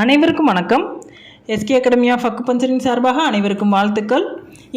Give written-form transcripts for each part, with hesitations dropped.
அனைவருக்கும் வணக்கம். SK academy of அக்குபஞ்சரின் சார்பாக அனைவருக்கும் வாழ்த்துக்கள்.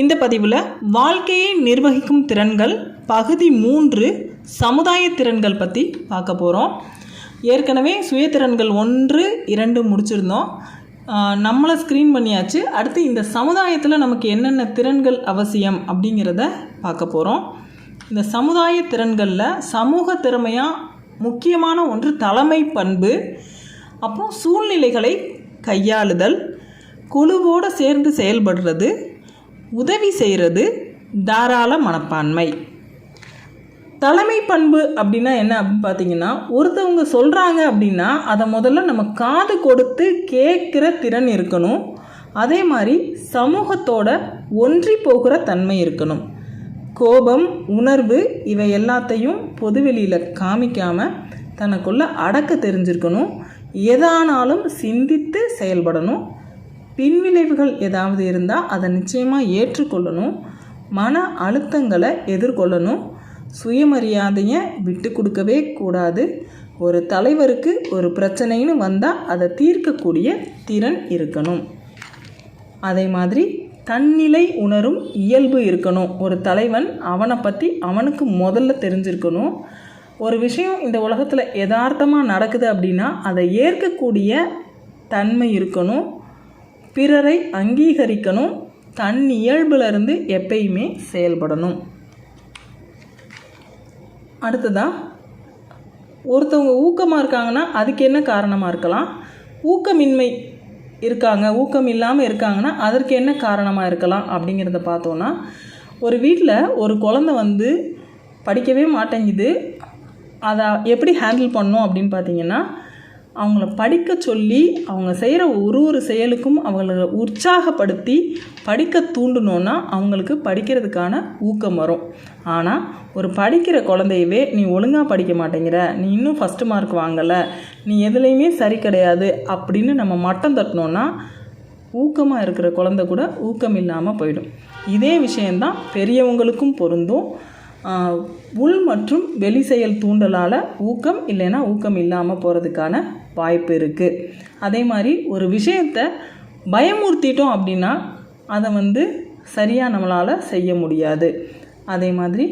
இந்த பதிவில் வாழ்க்கையை நிர்வகிக்கும் திறன்கள் பகுதி 3 சமுதாய திறன்கள் பற்றி பார்க்க போகிறோம். ஏற்கனவே சுயத்திறன்கள் 1, 2 முடிச்சிருந்தோம். நம்மளை ஸ்க்ரீன் பண்ணியாச்சு. அடுத்து இந்த சமுதாயத்தில் நமக்கு என்னென்ன திறன்கள் அவசியம் அப்படிங்கிறத பார்க்க போகிறோம். இந்த சமுதாய திறன்களில் சமூக திறமையாக முக்கியமான ஒன்று தலைமை பண்பு, அப்புறம் சூழ்நிலைகளை கையாளுதல், குழுவோடு சேர்ந்து செயல்படுறது, உதவி செய்கிறது, தாராள மனப்பான்மை. தலைமை பண்பு அப்படின்னா என்ன அப்படின்னு பார்த்தீங்கன்னா, ஒருத்தவங்க சொல்கிறாங்க அப்படின்னா அதை முதல்ல நம்ம காது கொடுத்து கேட்குற திறன் இருக்கணும். அதே மாதிரி சமூகத்தோட ஒன்றி போகிற தன்மை இருக்கணும். கோபம், உணர்வு இவை எல்லாத்தையும் பொதுவெளியில் காமிக்காமல் தனக்குள்ள அடக்க தெரிஞ்சிருக்கணும். எதானாலும் சிந்தித்து செயல்படணும். பின்விளைவுகள் ஏதாவது இருந்தால் அதை நிச்சயமாக ஏற்றுக்கொள்ளணும். மன அழுத்தங்களை எதிர்கொள்ளணும். சுயமரியாதையை விட்டு கொடுக்கவே கூடாது. ஒரு தலைவருக்கு ஒரு பிரச்சனைன்னு வந்தால் அதை தீர்க்கக்கூடிய திறன் இருக்கணும். அதே மாதிரி தன்னிலை உணரும் இயல்பு இருக்கணும். ஒரு தலைவன் அவனை பற்றி அவனுக்கு முதல்ல தெரிஞ்சிருக்கணும். ஒரு விஷயம் இந்த உலகத்தில் யதார்த்தமாக நடக்குது அப்படின்னா அதை ஏற்கக்கூடிய தன்மை இருக்கணும். பிறரை அங்கீகரிக்கணும். தன் இயல்பிலிருந்து எப்பயுமே செயல்படணும். அடுத்ததாக ஒருத்தவங்க ஊக்கமாக இருக்காங்கன்னா அதுக்கு என்ன காரணமாக இருக்கலாம்? ஊக்கமின்மை இருக்காங்க, ஊக்கம் இல்லாமல் இருக்காங்கன்னா அதற்கு என்ன காரணமாக இருக்கலாம் அப்படிங்கிறத பார்த்தோன்னா, ஒரு வீட்டில் ஒரு குழந்தை படிக்கவே மாட்டேங்குது. அதை எப்படி ஹேண்டில் பண்ணணும் அப்படின்னு பார்த்தீங்கன்னா, அவங்கள படிக்க சொல்லி அவங்க செய்கிற ஒரு செயலுக்கும் அவங்கள உற்சாகப்படுத்தி படிக்க தூண்டணுன்னா அவங்களுக்கு படிக்கிறதுக்கான ஊக்கம் வரும். ஆனால் ஒரு படிக்கிற குழந்தையவே நீ ஒழுங்காக படிக்க மாட்டேங்கிற, நீ இன்னும் ஃபஸ்ட்டு மார்க் வாங்கலை, நீ எதுலேயுமே சரி கிடையாது அப்படின்னு நம்ம மட்டம் தட்டினோன்னா ஊக்கமாக இருக்கிற குழந்தை கூட ஊக்கம் இல்லாமல் போயிடும். இதே விஷயந்தான் பெரியவங்களுக்கும் பொருந்தும். உள் மற்றும் வெளி செயல் தூண்டலால் ஊக்கம் இல்லைன்னா ஊக்கம் இல்லாமல் போகிறதுக்கான வாய்ப்பு இருக்குது. அதே மாதிரி ஒரு விஷயத்தை பயமுறுத்திட்டோம் அப்படின்னா அதை சரியாக நம்மளால் செய்ய முடியாது. அதே மாதிரி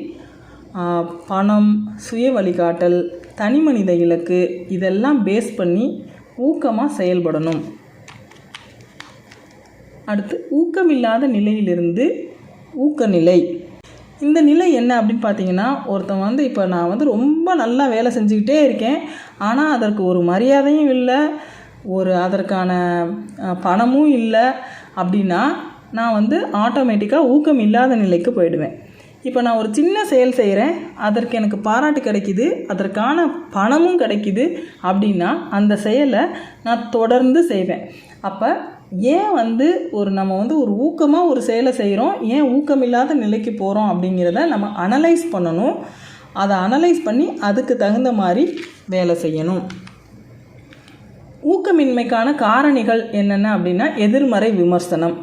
பணம், சுய வழிகாட்டல், தனி மனித இலக்கு இதெல்லாம் பேஸ் பண்ணி ஊக்கமாக செயல்படணும். அடுத்து ஊக்கமில்லாத நிலையிலிருந்து ஊக்கநிலை. இந்த நிலை என்ன அப்படின்னு பார்த்தீங்கன்னா, ஒருத்தன் இப்போ நான் ரொம்ப நல்லா வேலை செஞ்சுக்கிட்டே இருக்கேன், ஆனால் அதற்கு ஒரு மரியாதையும் இல்லை, அதற்கான பணமும் இல்லை அப்படின்னா நான் ஆட்டோமேட்டிக்காக ஊக்கம் இல்லாத நிலைக்கு போயிடுவேன். இப்போ நான் ஒரு சின்ன செயல் செய்கிறேன், அதற்கு எனக்கு பாராட்டு கிடைக்கிது, அதற்கான பணமும் கிடைக்கிது அப்படின்னா அந்த செயலை நான் தொடர்ந்து செய்வேன். அப்போ ஏன் நம்ம ஒரு ஊக்கமாக ஒரு செயலை செய்கிறோம், ஏன் ஊக்கமில்லாத நிலைக்கு போகிறோம் அப்படிங்கிறத நம்ம அனலைஸ் பண்ணணும். அதை அனலைஸ் பண்ணி அதுக்கு தகுந்த மாதிரி வேலை செய்யணும். ஊக்கமின்மைக்கான காரணிகள் என்னென்ன அப்படின்னா, எதிர்மறை விமர்சனம்.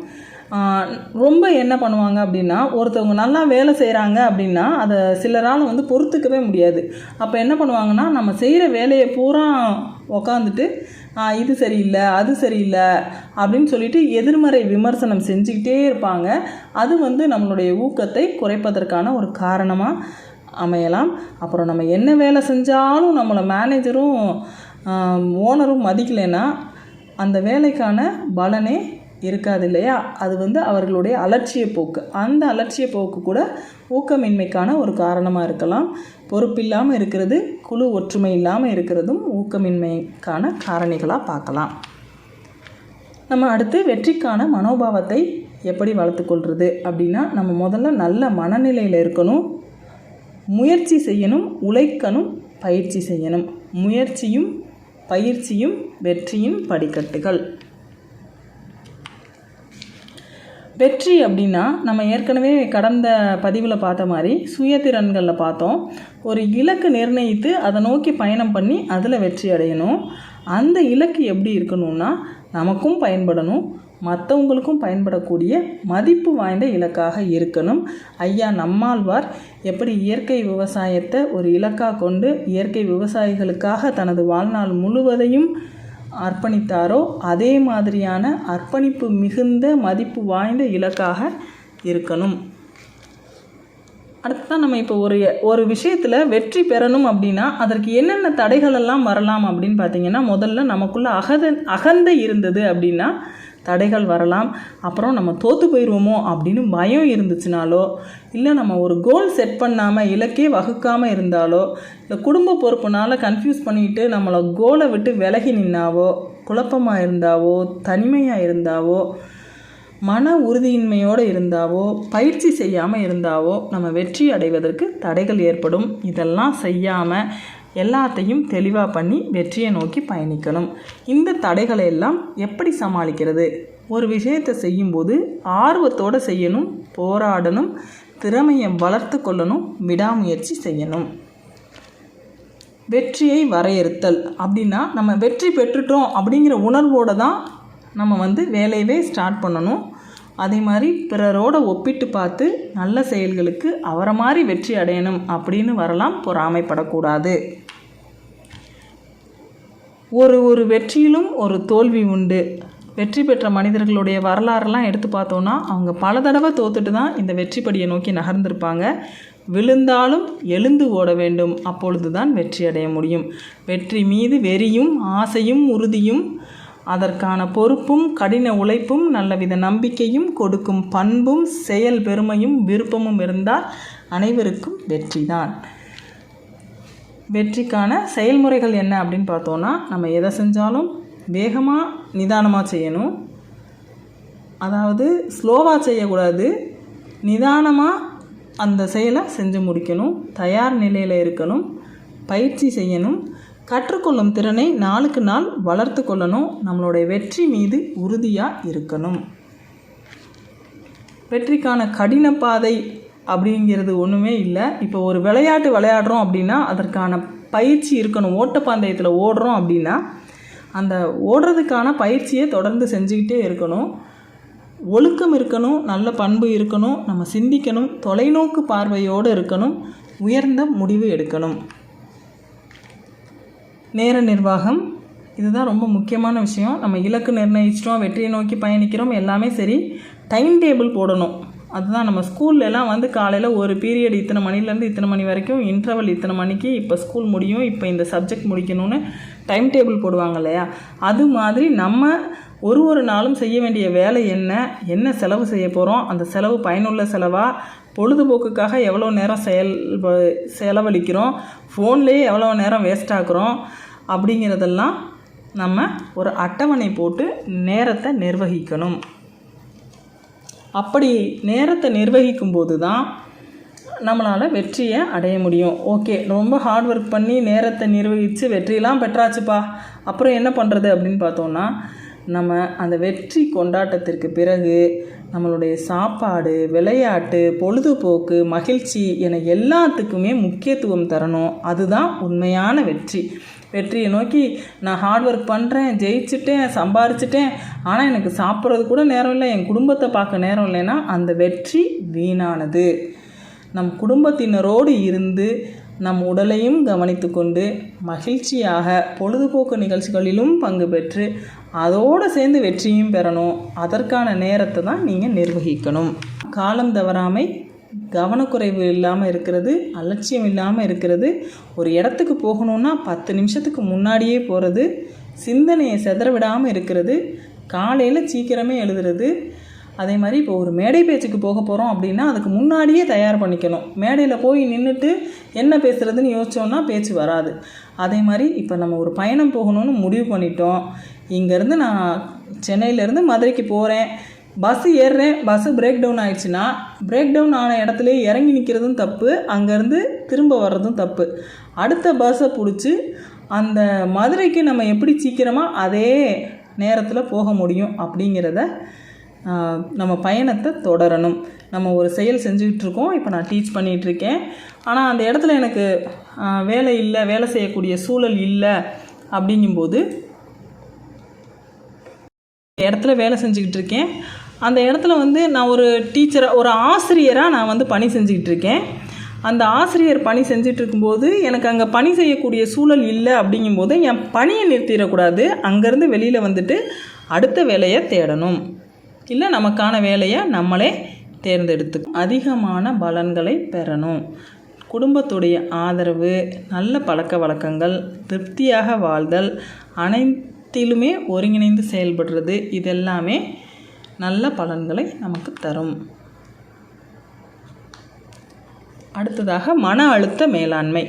ரொம்ப என்ன பண்ணுவாங்க அப்படின்னா, ஒருத்தவங்க நல்லா வேலை செய்கிறாங்க அப்படின்னா அதை சிலரால் பொறுத்துக்கவே முடியாது. அப்போ என்ன பண்ணுவாங்கன்னா, நம்ம செய்கிற வேலையை பூரா உக்காந்துட்டு இது சரியில்லை, அது சரியில்லை அப்படின்னு சொல்லிட்டு எதிர்மறை விமர்சனம் செஞ்சுக்கிட்டே இருப்பாங்க. அது நம்மளுடைய ஊக்கத்தை குறைப்பதற்கான ஒரு காரணமாக அமையலாம். அப்புறம் நம்ம என்ன வேலை செஞ்சாலும் நம்மளை மேனேஜரும் ஓனரும் மதிக்கலைன்னா அந்த வேலைக்கான பலனே இருக்காது இல்லையா? அது அவர்களுடைய அலட்சிய போக்கு. அந்த அலட்சிய போக்கு கூட ஊக்கமின்மைக்கான ஒரு காரணமாக இருக்கலாம். பொறுப்பில்லாமல் இருக்கிறது, குழு ஒற்றுமை இல்லாமல் இருக்கிறதும் ஊக்கமின்மைக்கான காரணிகளாக பார்க்கலாம். நம்ம அடுத்து வெற்றிக்கான மனோபாவத்தை எப்படி வளர்த்துக்கொள்வது அப்படின்னா, நம்ம முதல்ல நல்ல மனநிலையில் இருக்கணும், முயற்சி செய்யணும், உழைக்கணும், பயிற்சி செய்யணும். முயற்சியும் பயிற்சியும் வெற்றியின் படிக்கட்டுகள். வெற்றி அப்படின்னா நம்ம ஏற்கனவே கடந்த பதிவில் பார்த்த மாதிரி சுயத்திறன்களில் பார்த்தோம். ஒரு இலக்கு நிர்ணயித்து அதை நோக்கி பயணம் பண்ணி அதில் வெற்றி அடையணும். அந்த இலக்கு எப்படி இருக்கணும்னா நமக்கும் பயன்படணும், மற்றவங்களுக்கும் பயன்படக்கூடிய மதிப்பு வாய்ந்த இலக்காக இருக்கணும். ஐயா நம்மாழ்வார் எப்படி இயற்கை விவசாயத்தை ஒரு இலக்காக கொண்டு இயற்கை விவசாயிகளுக்காக தனது வாழ்நாள் முழுவதையும் அர்ப்பணித்தாரோ அதே மாதிரியான அர்ப்பணிப்பு மிகுந்த மதிப்பு வாய்ந்த இலக்காக இருக்கணும். அடுத்து தான் நம்ம இப்போ ஒரு விஷயத்தில் வெற்றி பெறணும் அப்படின்னா அதற்கு என்னென்ன தடைகள் எல்லாம் வரலாம் அப்படின்னு பார்த்திங்கன்னா, முதல்ல நமக்குள்ளே அகந்தை இருந்தது அப்படின்னா தடைகள் வரலாம். அப்புறம் நம்ம தோற்று போயிடுவோமோ அப்படின்னு பயம் இருந்துச்சுனாலோ, இல்லை நம்ம ஒரு கோல் செட் பண்ணாமல் இலக்கே வகுக்காமல் இருந்தாலோ, இல்லை குடும்ப பொறுப்புனால் கன்ஃபியூஸ் பண்ணிக்கிட்டு நம்மளை கோலை விட்டு விலகி நின்னாவோ, குழப்பமாக இருந்தாவோ, தனிமையாக இருந்தாவோ, மன உறுதியின்மையோடு இருந்தாவோ, பயிற்சி செய்யாமல் இருந்தாவோ நம்ம வெற்றி அடைவதற்கு தடைகள் ஏற்படும். இதெல்லாம் செய்யாமல் எல்லாத்தையும் தெளிவாக பண்ணி வெற்றியை நோக்கி பயணிக்கணும். இந்த தடைகளை எல்லாம் எப்படி சமாளிக்கிறது? ஒரு விஷயத்தை செய்யும்போது ஆர்வத்தோடு செய்யணும், போராடணும், திறமையை வளர்த்து கொள்ளணும், விடாமுயற்சி செய்யணும். வெற்றியை வரையறுத்தல் அப்படின்னா நம்ம வெற்றி பெற்றுட்டோம் அப்படிங்கிற உணர்வோடு தான் நம்ம வேலையவே ஸ்டார்ட் பண்ணணும். அதே மாதிரி பிறரோட ஒப்பிட்டு பார்த்து நல்ல செயல்களுக்கு அவரை மாதிரி வெற்றி அடையணும் அப்படின்னு வரலாம். பொறாமைப்படக்கூடாது. ஒரு வெற்றியிலும் ஒரு தோல்வி உண்டு. வெற்றி பெற்ற மனிதர்களுடைய வரலாறுலாம் எடுத்து பார்த்தோன்னா அவங்க பல தடவை தோத்துட்டு தான் இந்த வெற்றி படியை நோக்கி நகர்ந்திருப்பாங்க. விழுந்தாலும் எழுந்து ஓட வேண்டும், அப்பொழுது தான் வெற்றி அடைய முடியும். வெற்றி மீது வெறியும் ஆசையும் உறுதியும் அதற்கான பொறுப்பும் கடின உழைப்பும் நல்லவித நம்பிக்கையும் கொடுக்கும் பண்பும் செயல் பெருமையும் விருப்பமும் இருந்தால் அனைவருக்கும் வெற்றி தான். வெற்றிக்கான செயல்முறைகள் என்ன அப்படின்னு பார்த்தோன்னா, நம்ம எதை செஞ்சாலும் வேகமாக நிதானமாக செய்யணும். அதாவது ஸ்லோவாக செய்யக்கூடாது, நிதானமாக அந்த செயலை செஞ்சு முடிக்கணும். தயார் நிலையில் இருக்கணும், பயிற்சி செய்யணும், கற்றுக்கொள்ளும் திறனை நாளுக்கு நாள் வளர்த்து கொள்ளணும். நம்மளுடைய வெற்றி மீது உறுதியாக இருக்கணும். வெற்றிக்கான கடின பாதை அப்படிங்கிறது ஒன்றுமே இல்லை. இப்போ ஒரு விளையாட்டு விளையாடுறோம் அப்படின்னா அதற்கான பயிற்சி இருக்கணும். ஓட்டப்பந்தயத்தில் ஓடுறோம் அப்படின்னா அந்த ஓடுறதுக்கான பயிற்சியை தொடர்ந்து செஞ்சுக்கிட்டே இருக்கணும். ஒழுக்கம் இருக்கணும், நல்ல பண்பு இருக்கணும், நம்ம சிந்திக்கணும், தொலைநோக்கு பார்வையோடு இருக்கணும், உயர்ந்த முடிவு எடுக்கணும். நேர நிர்வாகம் இதுதான் ரொம்ப முக்கியமான விஷயம். நம்ம இலக்கு நிர்ணயிச்சிட்டோம், வெற்றியை நோக்கி பயணிக்கிறோம், எல்லாமே சரி. டைம் டேபிள் போடணும். அதுதான் நம்ம ஸ்கூல்லலாம் காலையில் ஒரு பீரியட் இத்தனை மணிலேருந்து இத்தனை மணி வரைக்கும், இன்டர்வல் இத்தனை மணிக்கு, இப்போ ஸ்கூல் முடியும், இப்போ இந்த சப்ஜெக்ட் முடிக்கணும்னு டைம் டேபிள் போடுவாங்க இல்லையா? அது மாதிரி நம்ம ஒரு நாளும் செய்ய வேண்டிய வேலை என்ன செலவு செய்ய போகிறோம், அந்த செலவு பயனுள்ள செலவாக, பொழுதுபோக்குக்காக எவ்வளோ நேரம் செலவழிக்கிறோம், ஃபோன்லேயே எவ்வளோ நேரம் வேஸ்ட் ஆக்குறோம் அப்படிங்கிறதெல்லாம் நம்ம ஒரு அட்டவணை போட்டு நேரத்தை நிர்வகிக்கணும். அப்படி நேரத்தை நிர்வகிக்கும் போது தான் நம்மளால் வெற்றியை அடைய முடியும். ஓகே, ரொம்ப ஹார்ட் ஒர்க் பண்ணி நேரத்தை நிர்வகித்து வெற்றியெல்லாம் பெற்றாச்சுப்பா, அப்புறம் என்ன பண்ணுறது அப்படின்னு பார்த்தோன்னா, நம்ம அந்த வெற்றி கொண்டாட்டத்திற்கு பிறகு நம்மளுடைய சாப்பாடு, விளையாட்டு, பொழுதுபோக்கு, மகிழ்ச்சி என எல்லாத்துக்குமே முக்கியத்துவம் தரணும். அதுதான் உண்மையான வெற்றி. வெற்றியை நோக்கி நான் ஹார்ட் ஒர்க் பண்ணுறேன், ஜெயிச்சிட்டேன், சம்பாரிச்சிட்டேன், ஆனால் எனக்கு சாப்பிட்றது கூட நேரம் இல்லை, என் குடும்பத்தை பார்க்க நேரம் இல்லைன்னா அந்த வெற்றி வீணானது. நம் குடும்பத்தினரோடு இருந்து நம் உடலையும் கவனித்து கொண்டு மகிழ்ச்சியாக பொழுதுபோக்கு நிகழ்ச்சிகளிலும் பங்கு பெற்று அதோடு சேர்ந்து வெற்றியும் பெறணும். அதற்கான நேரத்தை தான் நீங்கள் நிர்வகிக்கணும். காலம் தவறாமை, கவனக்குறைவு இல்லாமல் இருக்கிறது, அலட்சியம் இல்லாமல் இருக்கிறது, ஒரு இடத்துக்கு போகணுன்னா 10 நிமிஷத்துக்கு முன்னாடியே போகிறது, சிந்தனையை செதற விடாமல் இருக்கிறது, காலையில் சீக்கிரமே எழுதுறது. அதே மாதிரி இப்போ ஒரு மேடை பேச்சுக்கு போக போகிறோம் அப்படின்னா அதுக்கு முன்னாடியே தயார் பண்ணிக்கணும். மேடையில் போய் நின்றுட்டு என்ன பேசுகிறதுன்னு யோசித்தோன்னா பேச்சு வராது. அதே மாதிரி இப்போ நம்ம ஒரு பயணம் போகணும்னு முடிவு பண்ணிட்டோம். இங்கேருந்து நான் சென்னையிலேருந்து மதுரைக்கு போகிறேன், பஸ்ஸு ஏறுறேன், பஸ்ஸு பிரேக் டவுன் ஆகிடுச்சுன்னா பிரேக் டவுன் ஆன இடத்துலையே இறங்கி நிற்கிறதும் தப்பு, அங்கேருந்து திரும்ப வர்றதும் தப்பு. அடுத்த பஸ்ஸை பிடிச்சி அந்த மதுரைக்கு நம்ம எப்படி சீக்கிரமாக அதே நேரத்தில் போக முடியும் அப்படிங்கிறத நம்ம பயணத்தை தொடரணும். நம்ம ஒரு செயல் செஞ்சுக்கிட்டுருக்கோம், இப்போ நான் டீச் பண்ணிகிட்ருக்கேன், ஆனால் அந்த இடத்துல எனக்கு வேலை இல்லை, வேலை செய்யக்கூடிய சூழல் இல்லை அப்படிங்கும்போது இடத்துல வேலை செஞ்சுக்கிட்டு இருக்கேன். அந்த இடத்துல நான் ஒரு டீச்சராக, ஒரு ஆசிரியராக நான் பணி செஞ்சுக்கிட்டு இருக்கேன். அந்த ஆசிரியர் பணி செஞ்சுட்டு இருக்கும்போது எனக்கு அங்கே பணி செய்யக்கூடிய சூழல் இல்லை அப்படிங்கும்போது என் பணியை நிறுத்திடக்கூடாது. அங்கேருந்து வெளியில் வந்துட்டு அடுத்த வேலையை தேடணும், இல்லை நமக்கான வேலையை நம்மளே தேர்ந்தெடுத்து அதிகமான பலன்களை பெறணும். குடும்பத்துடைய ஆதரவு, நல்ல பழக்க வழக்கங்கள், திருப்தியாக வாழ்தல், அனைத்திலுமே ஒருங்கிணைந்து செயல்படுறது, இதெல்லாமே நல்ல பலன்களை நமக்கு தரும். அடுத்ததாக மன அழுத்த மேலாண்மை.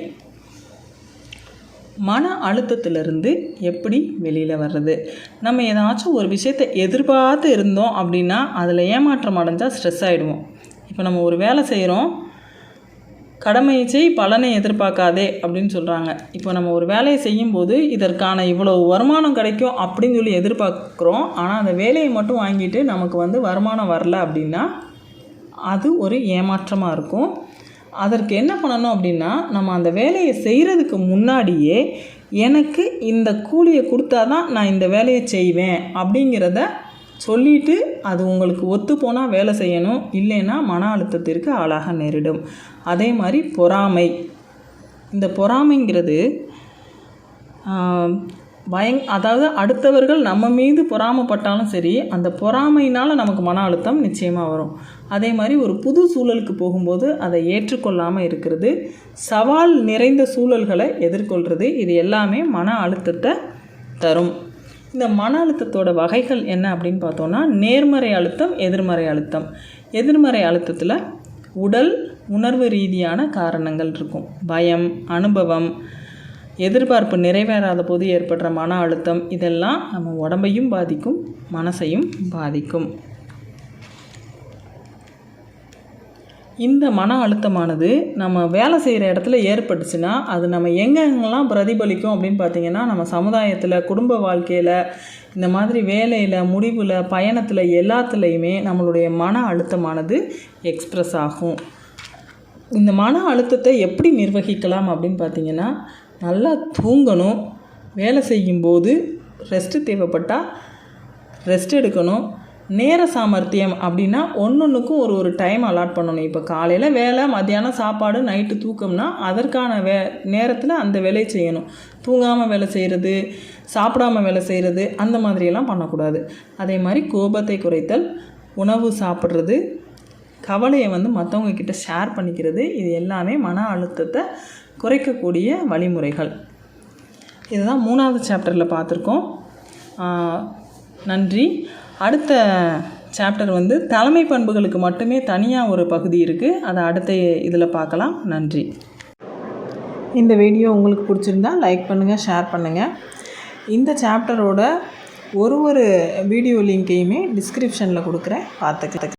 மன அழுத்தத்திலிருந்து எப்படி வெளியில் வர்றது? நம்ம ஏதாச்சும் ஒரு விஷயத்தை எதிர்பார்த்து இருந்தோம் அப்படின்னா அதில் ஏமாற்றம் அடைஞ்சால் ஸ்ட்ரெஸ் ஆகிடுவோம். இப்போ நம்ம ஒரு வேலை செய்கிறோம், கடமையை செய் பலனை எதிர்பார்க்காதே அப்படின்னு சொல்கிறாங்க. இப்போ நம்ம ஒரு வேலையை செய்யும்போது இதற்கான இவ்வளோ வருமானம் கிடைக்கும் அப்படின்னு சொல்லி எதிர்பார்க்குறோம். ஆனால் அந்த வேலையை மட்டும் வாங்கிட்டு நமக்கு வருமானம் வரல அப்படின்னா அது ஒரு ஏமாற்றமாக இருக்கும். அதற்கு என்ன பண்ணணும் அப்படின்னா, நம்ம அந்த வேலையை செய்கிறதுக்கு முன்னாடியே எனக்கு இந்த கூலியை கொடுத்தா தான் நான் இந்த வேலையை செய்வேன் அப்படிங்கிறத சொல்லிவிட்டு அது உங்களுக்கு ஒத்து போனால் வேலை செய்யணும், இல்லைன்னா மன அழுத்தத்திற்கு ஆளாக நேரிடும். அதே மாதிரி பொறாமை. இந்த பொறாமைங்கிறது அதாவது அடுத்தவர்கள் நம்ம மீது பொறாமைப்பட்டாலும் சரி, அந்த பொறாமையினால் நமக்கு மன அழுத்தம் நிச்சயமாக வரும். அதே மாதிரி ஒரு புது சூழலுக்கு போகும்போது அதை ஏற்றுக்கொள்ளாமல் இருக்கிறது, சவால் நிறைந்த சூழல்களை எதிர்கொள்கிறது, இது எல்லாமே மன அழுத்தத்தை தரும். இந்த மன அழுத்தத்தோட வகைகள் என்ன அப்படின்னு பார்த்தோன்னா, நேர்மறை அழுத்தம், எதிர்மறை அழுத்தம். எதிர்மறை அழுத்தத்தில் உடல் உணர்வு ரீதியான காரணங்கள் இருக்கும். பயம், அனுபவம், எதிர்பார்ப்பு நிறைவேறாத போது ஏற்படுற மன அழுத்தம், இதெல்லாம் நம்ம உடம்பையும் பாதிக்கும், மனசையும் பாதிக்கும். இந்த மன அழுத்தமானது நம்ம வேலை செய்கிற இடத்துல ஏற்பட்டுச்சுன்னா அது நம்ம எங்கெங்கெல்லாம் பிரதிபலிக்கும் அப்படின்னு பார்த்திங்கன்னா, நம்ம சமுதாயத்தில், குடும்ப வாழ்க்கையில், இந்த மாதிரி வேலையில், முடிவில், பயணத்தில், எல்லாத்துலேயுமே நம்மளுடைய மன அழுத்தமானது எக்ஸ்ப்ரெஸ் ஆகும். இந்த மன அழுத்தத்தை எப்படி நிர்வகிக்கலாம் அப்படின்னு பார்த்திங்கன்னா, நல்லா தூங்கணும், வேலை செய்யும்போது ரெஸ்ட்டு தேவைப்பட்டால் ரெஸ்ட் எடுக்கணும். நேர சாமர்த்தியம் அப்படின்னா ஒன்றுக்கும் ஒரு டைம் அலாட் பண்ணணும். இப்போ காலையில் வேலை, மத்தியானம் சாப்பாடு, நைட்டு தூக்கம்னா அதற்கான நேரத்தில் அந்த வேலையை செய்யணும். தூங்காமல் வேலை செய்கிறது, சாப்பிடாமல் வேலை செய்கிறது, அந்த மாதிரியெல்லாம் பண்ணக்கூடாது. அதே மாதிரி கோபத்தை குறைத்தல், உணவு சாப்பிட்றது, கவலையை மற்றவங்க கிட்ட ஷேர் பண்ணிக்கிறது, இது எல்லாமே மன அழுத்தத்தை குறைக்கக்கூடிய வழிமுறைகள். இதுதான் 3வது சாப்டரில் பார்த்துருக்கோம். நன்றி. அடுத்த சாப்டர் தலைமை பண்புகளுக்கு மட்டுமே தனியாக ஒரு பகுதி இருக்குது, அதை அடுத்த இதில் பார்க்கலாம். நன்றி. இந்த வீடியோ உங்களுக்கு பிடிச்சிருந்தா லைக் பண்ணுங்கள், ஷேர் பண்ணுங்கள். இந்த சாப்டரோட ஒரு வீடியோ லிங்க்கையுமே டிஸ்கிரிப்ஷனில் கொடுக்குறேன், பார்த்துக்கலாம்.